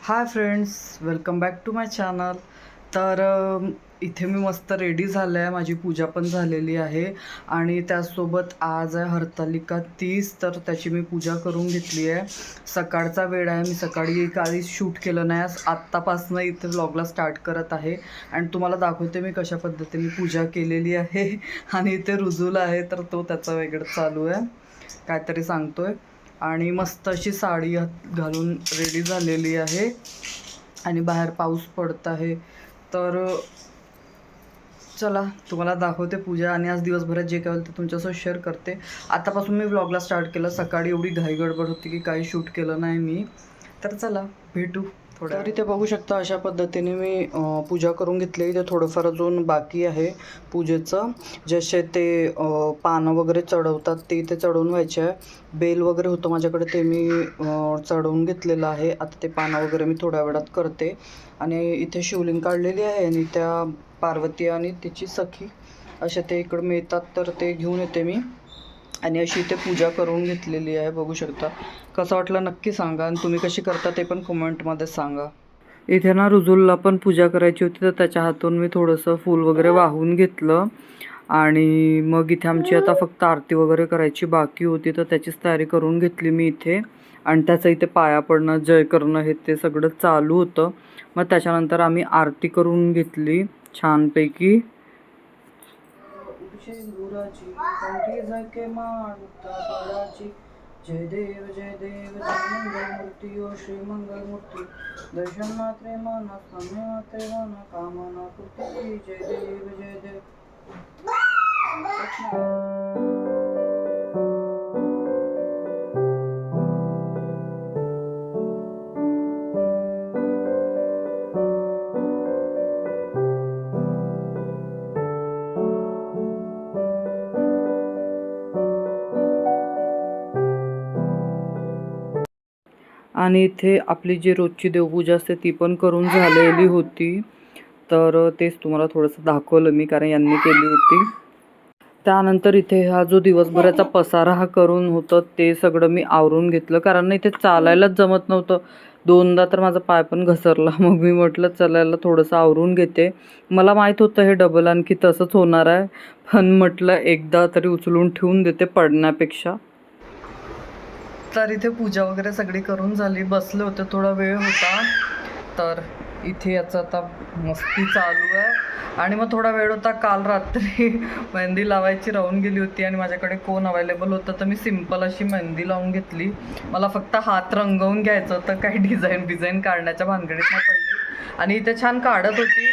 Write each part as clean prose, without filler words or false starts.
High friends, welcome back to my channel. तर इथे मी मस्त रेडी झाले आहे. माझी पूजा पण झालेली आहे आणि त्याचसोबत आज आहे हरतालिका 30. तर त्याची मी पूजा करून घेतली आहे. सकाळचा वेळ आहे. मी सकाळी काहीच शूट केलं नाही. आत्तापासून इथे व्लॉगला स्टार्ट करत आहे आणि तुम्हाला दाखवते मी कशा पद्धतीने पूजा केलेली आहे. आणि इथे रुजूल आहे, तर तो त्याचा वेगळं चालू आहे, काहीतरी सांगतोय. आणि मस्त अशी साडी घालून रेडी झालेली आहे आणि बाहेर पाऊस पडत आहे. तर चला तुम्हाला दाखवते पूजा आणि आज दिवसभरात जे काय होईल ते तुमच्यासोबत शेअर करते. आतापासून मी व्लॉगला स्टार्ट केलं. सकाळी एवढी घाई गडबड होती की काही शूट केलं नाही मी. तर चला भेटू थोड्या. तर इथे बघू शकता अशा पद्धतीने मी पूजा करून घेतली. इथे थोडंफार अजून बाकी आहे पूजेचं. जसे ते पानं वगैरे चढवतात ते इथे चढवून व्हायचे आहे. बेल वगैरे होतं माझ्याकडे, ते मी चढवून घेतलेलं आहे. आता ते पानं वगैरे मी थोड्या वेळात करते. आणि इथे शिवलिंग काढलेली आहे आणि त्या पार्वती आणि तिची सखी असे ते इकडं मिळतात, तर ते घेऊन येते मी आणि अशी इथे पूजा करून घेतलेली आहे. बघू शकता. कसं वाटलं नक्की सांगा आणि तुम्ही कशी करता ते पण कमेंटमध्ये सांगा. इथे ना रुजूलला पण पूजा करायची होती, तर त्याच्या हातून मी थोडंसं फूल वगैरे वाहून घेतलं आणि मग इथे आमची आता फक्त आरती वगैरे करायची बाकी होती, तर त्याचीच तयारी करून घेतली मी इथे. आणि त्याचं इथे पाया पडणं, जय करणं हे ते सगळं चालू होतं. मग त्याच्यानंतर आम्ही आरती करून घेतली छानपैकी. जय देव जय देव जय मंगलमूर्ती ओ श्री मंगलमूर्ती. दर्शन मात्रे माना स्वामी मात्रे माना कामना पूर्ती. जय देव जय देव. आणि इथे आपली जी रोजची देवपूजा असते ती पण करून झालेली होती. तर तेच तुम्हाला थोडंसं दाखवलं मी, कारण यांनी केली होती. त्यानंतर इथे हा जो दिवसभराचा पसारा हा करून होतं ते सगळं मी आवरून घेतलं, कारण इथे चालायलाच जमत नव्हतं. दोनदा तर माझा पाय पण घसरला. मग मी म्हटलं चलायला थोडंसं आवरून घेते. मला माहीत होतं हे डबल आणखी तसंच होणार आहे, पण म्हटलं एकदा तरी उचलून ठेवून देते पडण्यापेक्षा. तर इथे पूजा वगैरे सगळी करून झाली. बसले होते, थोडा वेळ होता, तर इथे याचं आता मस्ती चालू आहे. आणि मग थोडा वेळ होता. काल रात्री मेहंदी लावायची राहून गेली होती आणि माझ्याकडे कोण अवेलेबल होतं, तर मी सिम्पल अशी मेहंदी लावून घेतली. मला फक्त हात रंगवून घ्यायचं होतं, काही डिझाईन काढण्याच्या भानगडीत नाही पडली. आणि इथे छान काढत होती,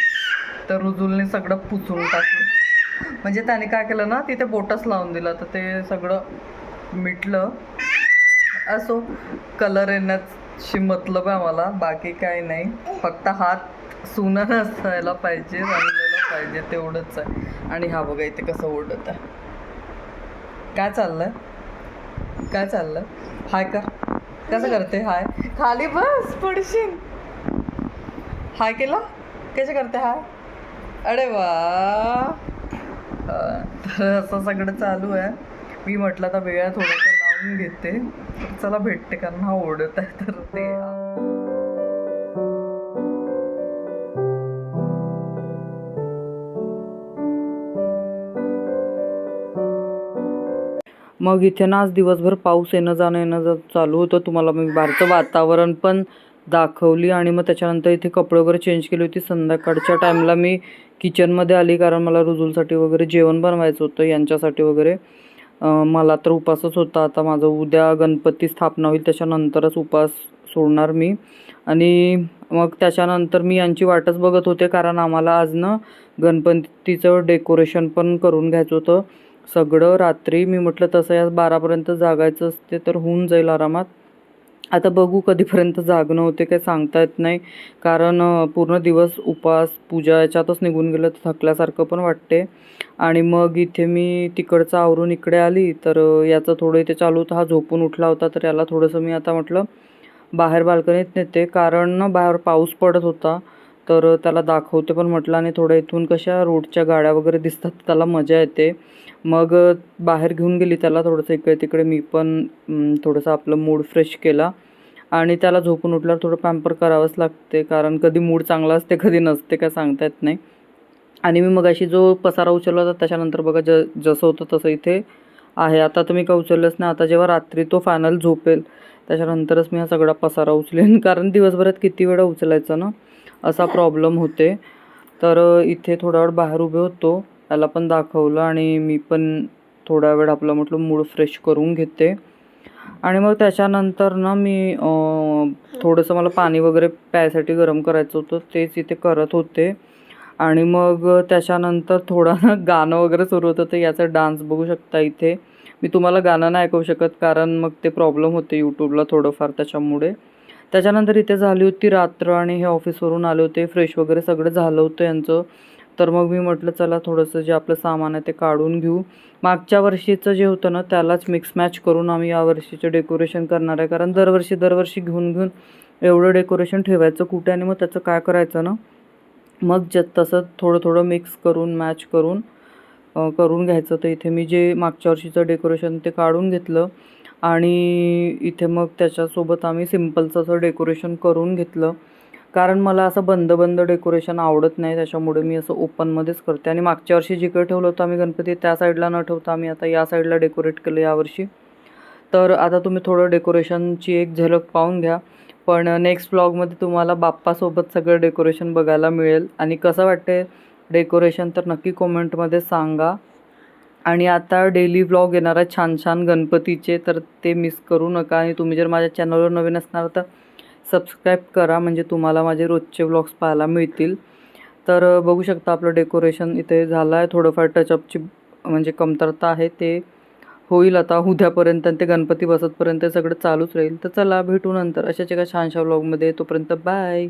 तर रुजूलने सगळं पुसून टाकलं. म्हणजे त्याने काय केलं ना, तिथे बोटच लावून दिला, तर ते सगळं मिटलं. असो, कलर येण्याची मतलब आहे मला, बाकी काही नाही. फक्त हात सुना नसायला पाहिजे, रंगलेलं पाहिजे, तेवढंच आहे. आणि हा बघा इथे कसं ओढत आहे. काय चाललंय? हाय कर. कसं करते हाय? खाली बस, पडशील. हाय केला? कसे करते हाय? अरे वा. तर असं सगळं चालू आहे. मी म्हटलं आता वेळा थोडंसं लावून घेते. चला भेटते, कारण हा ओढत आहे. तर ते मग इथे ना आज दिवसभर पाऊस येणं जाणं चालू होतं. तुम्हाला मी बाहेरचं वातावरण पण दाखवली आणि मग त्याच्यानंतर इथे कपडे वगैरे चेंज केली होती. संध्याकाळच्या टाईमला मी किचनमध्ये आली, कारण मला रुजूलसाठी वगैरे जेवण बनवायचं होतं, यांच्यासाठी वगैरे. मला तर उपासच होता. आता माझं उद्या गणपती स्थापना होईल, त्याच्यानंतरच उपास सोडणार मी. आणि मग त्याच्यानंतर मी यांची वाटच बघत होते, कारण आम्हाला आज ना गणपतीचं डेकोरेशन पण करून घ्यायचं होतं सगळं रात्री. मी म्हटलं तसं या 12पर्यंत जागायचं असते तर होऊन जाईल आरामात. आता बघू कधीपर्यंत जागणं होते काही सांगता येत नाही, कारण पूर्ण दिवस उपवास पूजा याच्यातच निघून गेलं तर थकल्यासारखं पण वाटते. आणि मग इथे मी तिकडचं आवरून इकडे आली तर याचं थोडं इथे चालू होतं. हा झोपून उठला होता तर याला थोडंसं मी आता म्हटलं बाहेर बाल्कनीत नेते, कारण ना बाहेर पाऊस पडत होता. तर त्याला दाखवते पण म्हटलं, आणि थोड्या इथून कशा रोडच्या गाड्या वगैरे दिसतात त्याला मजा येते. मग बाहेर घेऊन गेली त्याला थोडंसं इकडे तिकडे. मी पण थोडंसं आपलं मूड फ्रेश केला. आणि त्याला झोपून उठल्यावर थोडं पॅम्पर करावंच लागते, कारण कधी मूड चांगला असते कधी नसते काय सांगता येत नाही. आणि मी मगाशी जो पसारा उचलला होता त्याच्यानंतर बघा जसं होतं तसं इथे आहे. आता तर मी काय उचललंच नाही. आता जेव्हा रात्री तो फायनल झोपेल त्याच्यानंतरच मी हा सगळा पसारा उचलेन, कारण दिवसभरात किती वेळा उचलायचं ना, असा प्रॉब्लेम होते. तर इथे थोडा वेळ बाहेर उभे होतो, त्याला पण दाखवलं आणि मी पण थोडा वेळ आपलं म्हटलं मूड फ्रेश करून घेते. आणि मग त्याच्यानंतर ना मी थोडंसं मला पाणी वगैरे प्यायसाठी गरम करायचं होतं, तेच इथे करत होते. आणि मग त्याच्यानंतर थोडं ना गाणं वगैरे सुरू होतं, तर याचा डान्स बघू शकता इथे. मी तुम्हाला गाणं नाही ऐकवू शकत, कारण मग ते प्रॉब्लेम होते यूट्यूबला थोडंफार त्याच्यामुळे. त्याच्यानंतर इथे झाली होती रात्र आणि हे ऑफिसवरून आले होते, फ्रेश वगैरे सगळं झालं होतं यांचं. तर मग मी म्हटलं चला थोडंसं जे आपलं सामान आहे ते काढून घेऊ. मागच्या वर्षीचं जे होतं ना त्यालाच मिक्स मॅच करून आम्ही यावर्षीचे डेकोरेशन करणार आहे, कारण दरवर्षी घेऊन घेऊन एवढं डेकोरेशन ठेवायचं कुठे आणि मग त्याचं काय करायचं ना. मग तसं थोडं थोडं मिक्स करून मॅच करून करून घ्यायचं. तर इथे मी जे मागच्या वर्षीचं डेकोरेशन ते काढून घेतलं आणि इथे मग त्याच्यासोबत आम्ही सिम्पलचं असं डेकोरेशन करून घेतलं, कारण मला असं बंद बंद डेकोरेशन आवडत नाही. त्याच्यामुळे मी असं ओपनमध्येच करते. आणि मागच्या वर्षी जिकडे ठेवलं होतं आम्ही गणपती त्या साईडला न ठेवता आम्ही आता या साईडला डेकोरेट केलं यावर्षी. तर आता तुम्ही थोडं डेकोरेशनची एक झलक पाहून घ्या. पण नेक्स्ट व्लॉगमध्ये तुम्हाला बाप्पासोबत सगळं डेकोरेशन बघायला मिळेल. आणि कसं वाटते डेकोरेशन तर नक्की कॉमेंटमध्ये सांगा. आणि आता डेली व्लॉग येणार आहे छान छान गणपतीचे, तर ते मिस करू नका. आणि तुम्ही जर माझ्या चॅनलवर नवीन असणार तर सबस्क्राईब करा, म्हणजे तुम्हाला माझे रोजचे व्लॉग्स पाहायला मिळतील. तर बघू शकता आपलं डेकोरेशन इथे झालं आहे. थोडंफार टचअपची म्हणजे कमतरता आहे, ते होईल आता उद्यापर्यंत. आणि ते गणपती बसतपर्यंत सगळं चालूच राहील. तर चला भेटू नंतर अशाच एका छानशा व्लॉगमध्ये. तोपर्यंत बाय.